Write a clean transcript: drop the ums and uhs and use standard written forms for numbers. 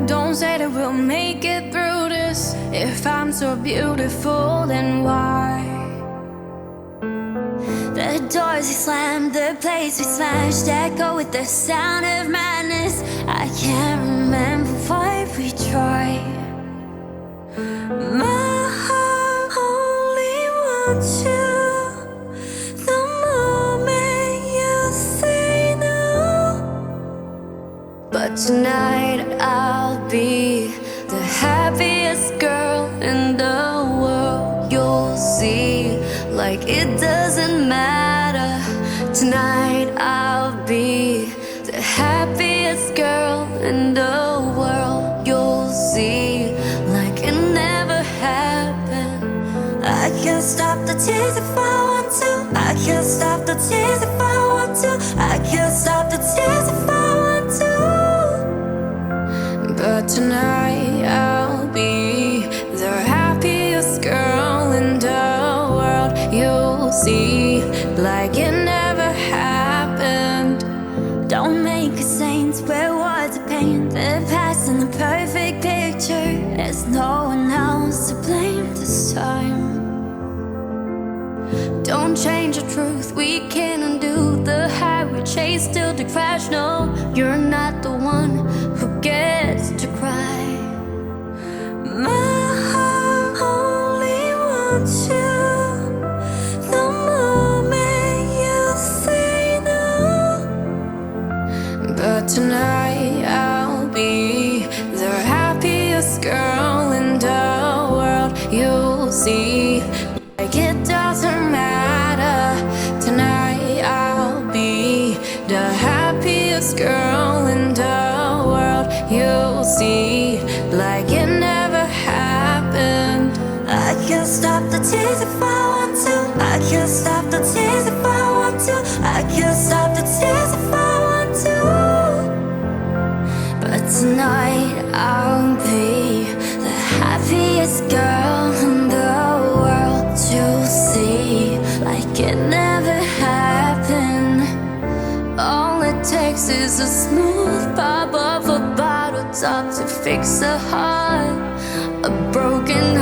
Don't say that we'll make it through this. If I'm so beautiful, then why? The doors we slammed, the place we smashed, echo with the sound of madness. I can't remember why we tried. My heart only wants you the moment you say no. But tonight I'll be the happiest girl in the world. You'll see, like it doesn't matter. Tonight I'll be the happiest girl in the world. You'll see, like it never happened. I can't stop the tears if I want to. I can't stop the tears if I want to. I can't stop the tears if I want to. But tonight I'll be the happiest girl in the world. You'll see, like it never happened. Don't make a saint wear words of pain. The past and the perfect picture. There's no one else to blame this time. Don't change the truth, we can't undo the high we chase till the crash. No, you're not the one who gets to cry. My heart only wants you the moment you say no. But tonight I'll be the happiest girl in the world. You'll see, like it doesn't matter. Tonight I'll be the happiest girl in the world. You'll see, like it never happened. I can't stop the tears if I want to. I can't stop the tears if I want to. I can't stop the tears if I want to. But tonight I'll be the happiest girl in the world. You'll see, like it never happened. All it takes is a smooth pop of a bottle top to fix a heart. A broken